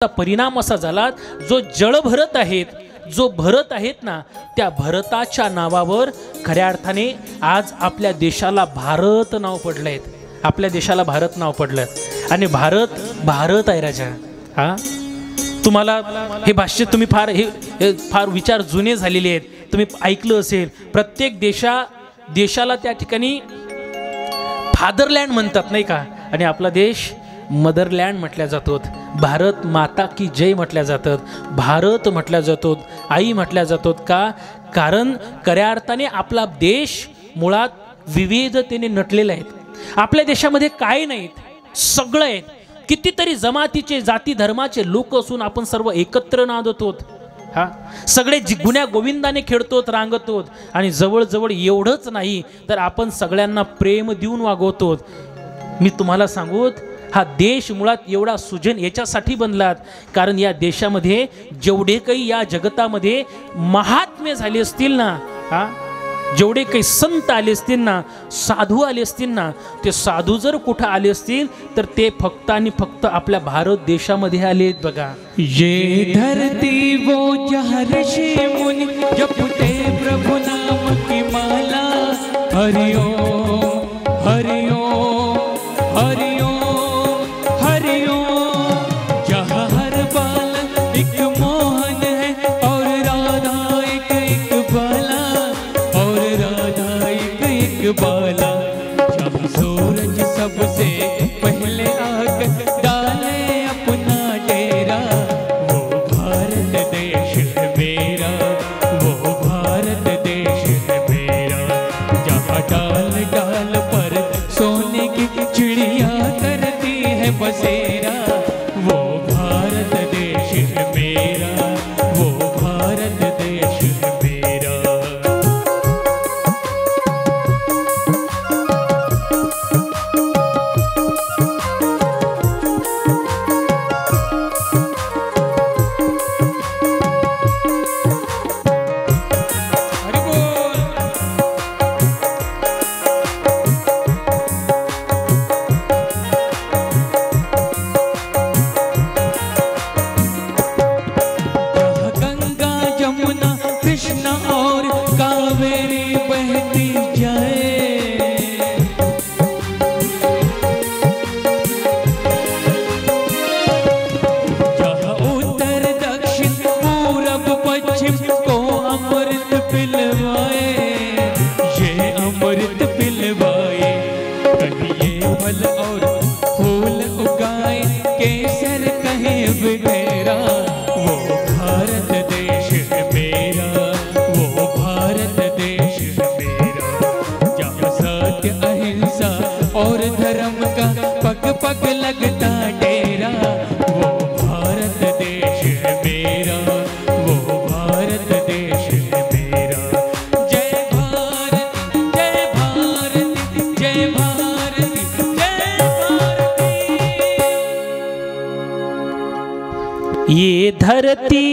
परिणाम असा झाला, जो जळभरत आहेत, जो भरत आहेत ना, त्या भरताच्या नावावर खऱ्या अर्थाने आज आपल्या देशाला भारत नाव पडलंय. आपल्या देशाला भारत नाव पडलं आणि भारत भारत आहे राजा. हा, तुम्हाला हे भाष्य तुम्ही फार विचार जुने झालेले आहेत, तुम्ही ऐकलं असेल. प्रत्येक देशाला त्या ठिकाणी फादरलँड म्हणतात नाही का, आणि आपला देश मदरलँड म्हटल्या जातो. भारत माता की जय म्हटल्या जातात, भारत म्हटल्या जातो, आई म्हटल्या जातात. का? कारण खऱ्या अर्थाने आपला देश मुळात विविधतेने नटलेला आहे. आपल्या देशामध्ये काय नाहीत, सगळं आहे. कितीतरी जमातीचे जाती धर्माचे लोक असून आपण सर्व एकत्र नांदतो. हा, सगळे गुण्या गोविंदाने खेळतोत, रांगतोत. आणि जवळजवळ एवढंच नाही तर आपण सगळ्यांना प्रेम देऊन वागवतो. मी तुम्हाला सांगू, हा देश मुळात एवढा सुजन याच्यासाठी बनलात कारण या देशामध्ये जेवढे काही या जगतामध्ये महात्मे झाले असतील ना, हा, जेवढे काही संत आले असतील ना, साधू आले असतील ना, ते साधू जर कुठं आले असतील तर ते फक्त आणि फक्त आपल्या भारत देशामध्ये आले. बघा, ये धरती वो जहाँ ऋषि मुनि जपते प्रभु नाम की माला. हरिओम हरिओम हरिओम हरिओम. जहाँ हर बालक एक मोहन है और राधा एक एक बाला, और राधा एक एक बाला. जहाँ सूरज सबसे पहले आकर डाले अपना डेरा, वो भारत देश है मेरा, वो भारत देश है मेरा. जहाँ डाल डाल पर सोने की चिड़िया करती है बसेरा, वो भारत देश है मेरा, वो भारत देश है मेरा. कृष्णा और कावेरी बहती जाए, जहाँ उत्तर दक्षिण पूरब पश्चिम को अमृत पिलवाए, ये अमृत पिलवाए. कहीं ये फल और फूल उगाए, केसर कहीं बिखेरा, वो भारत देश है मेरा, वो भारत देश है मेरा. जहाँ सत्य अहिंसा और धर्म का पग पग लगता डेरा, वो भारत देश है मेरा, वो भारत देश है मेरा. जय भारत जय भारत जय भारत जय भारत. ये धरती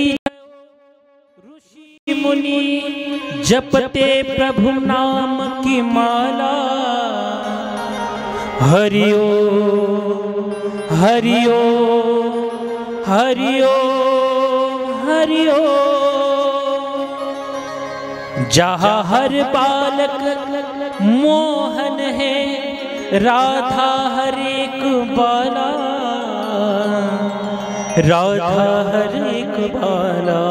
ऋषि मुनि जपते प्रभु नाम की माला. हरिओ हरिओ हरिओ हरिओ. जहाँ हर बालक मोहन है, राधा हर एक बाला, राधा हर एक बाला.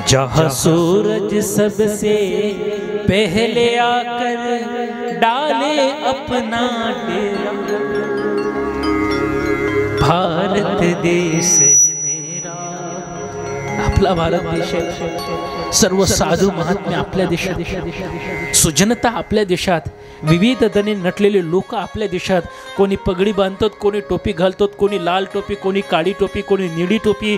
जहाँ सूरज सबसे पहले आकर डाले अपना डेरा, भारत देश मेरा. आपला भारत देश आहे. सर्व साधू महात्मे आपल्या देशात, सुजनता आपल्या देशात, विविधतेने नटलेले लोक आपल्या देशात. कोणी पगडी बांधतात, कोणी टोपी घालतात, कोणी लाल टोपी, कोणी काळी टोपी, कोणी निळी टोपी.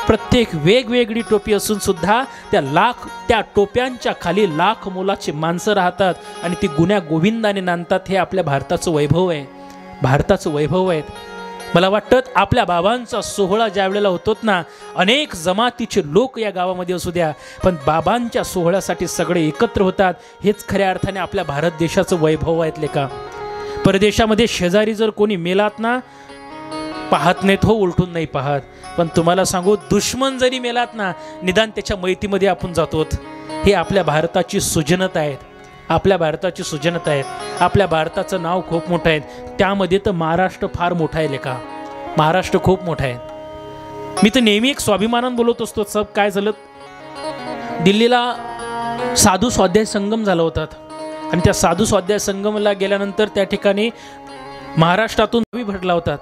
प्रत्येक वेगवेगळी टोपी असून सुद्धा त्या टोप्यांच्या खाली लाख मोलाची माणसं राहतात आणि ती गुण्या गोविंदाने नांदतात. हे आपल्या भारताचं वैभव आहे, भारताचं वैभव आहे. मला वाटतं आपल्या बाबांचा सोहळा ज्या वेळेला होतो ना, अनेक जमातीचे लोक या गावामध्ये असू द्या, पण बाबांच्या सोहळ्यासाठी सगळे एकत्र होतात. हेच खऱ्या अर्थाने आपल्या भारत देशाचं वैभव आहेत. लेका, परदेशामध्ये शेजारी जर कोणी मेलात ना, पाहत नाहीत हो, उलटून नाही पाहत. पण तुम्हाला सांगू, दुश्मन जरी मेलात ना, निदान त्याच्या मैतीमध्ये आपण जातो. हे आपल्या भारताची सुजनता आहेत, आपल्या भारताची सुजनता आहेत. आपल्या भारताचं नाव खूप मोठं आहे, त्यामध्ये तर महाराष्ट्र फार मोठा आहे लेका. महाराष्ट्र खूप मोठा आहे. मी तर नेहमी एक स्वाभिमानानं बोलत असतो. सब काय झालं, दिल्लीला साधू स्वाध्याय संगम झाला होता आणि त्या साधू स्वाध्याय संगमला गेल्यानंतर त्या ठिकाणी महाराष्ट्रातून भेटला होतात.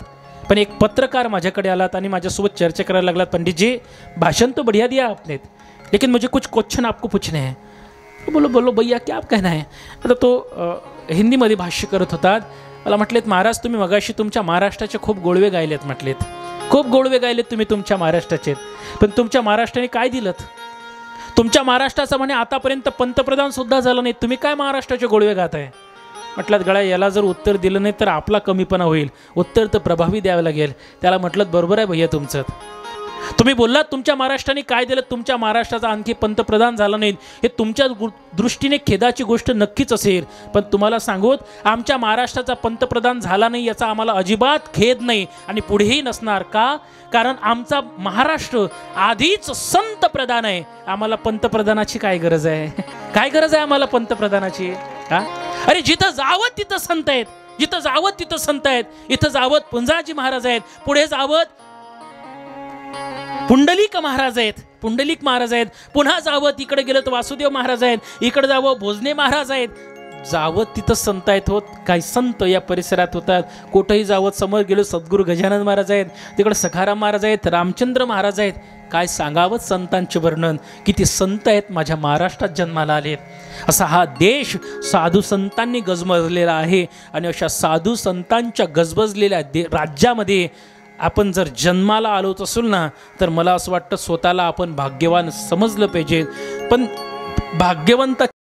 पण एक पत्रकार माझ्याकडे आलात आणि माझ्यासोबत चर्चा करायला लागलात. पंडित जी, भाषण तो बढ़िया दिया आपने, लेकिन मुझे कुछ क्वेश्चन आपको पूछने हैं. बोलो बोलो भैया, क्या आप कहना है. आता तो हिंदीमध्ये भाष्य करत होतात. मला म्हटलेत, महाराज तुम्ही मगाशी तुमच्या महाराष्ट्राचे खूप गोडवे गायलेत म्हटलेत. खूप गोडवे गायलेत तुम्ही तुमच्या महाराष्ट्राचे, पण तुमच्या महाराष्ट्राने काय दिलं. तुमच्या महाराष्ट्राचं म्हणे आतापर्यंत पंतप्रधान सुद्धा झालं नाही, तुम्ही काय महाराष्ट्राचे गोडवे गाताय. म्हटलं गळ्या, याला जर उत्तर दिलं नाही तर आपला कमीपणा होईल, उत्तर तर प्रभावी द्यावं लागेल. त्याला म्हटलं बरोबर आहे भैया तुमचं. तुम्ही बोललात तुमच्या महाराष्ट्राने काय दिलं, तुमच्या महाराष्ट्राचा आणखी पंतप्रधान झाला नाही, हे तुमच्या दृष्टीने खेदाची गोष्ट नक्कीच असेल. पण तुम्हाला सांगूत, आमच्या महाराष्ट्राचा पंतप्रधान झाला नाही याचा आम्हाला अजिबात खेद नाही आणि पुढेही नसणार. का? कारण आमचा महाराष्ट्र आधीच संत प्रधान आहे. आम्हाला पंतप्रधानाची काय गरज आहे? काय गरज आहे आम्हाला पंतप्रधानाची? हा, अरे जिथं जावं तिथं संत आहेत, जिथं जावं तिथं संत आहेत. इथं जावत पुंजाजी महाराज आहेत, पुढे जावत पुंडलिक महाराज आहेत, पुंडलिक महाराज आहेत. पुन्हा जावं तिकडे गेलं तर वासुदेव महाराज आहेत, इकडे जावं भोजने महाराज आहेत. जावत तिथं संत आहेत. होत काही संत या परिसरात होतात. कुठेही जावत समोर गेलो सद्गुरू गजानन महाराज आहेत, तिकडे सखाराम महाराज आहेत, रामचंद्र महाराज आहेत. काय सांगावं संतांचे वर्णन, किती संत आहेत माझ्या महाराष्ट्रात जन्माला आले. असा हा देश साधू संतांनी गजबजलेला आहे आणि अशा साधू संतांच्या गजबजलेल्या राज्यामध्ये आपण जर जन्माला आलोच असेल ना, तर मला असं वाटतं स्वतःला आपण भाग्यवान समजलं पाहिजे. पण भाग्यवंत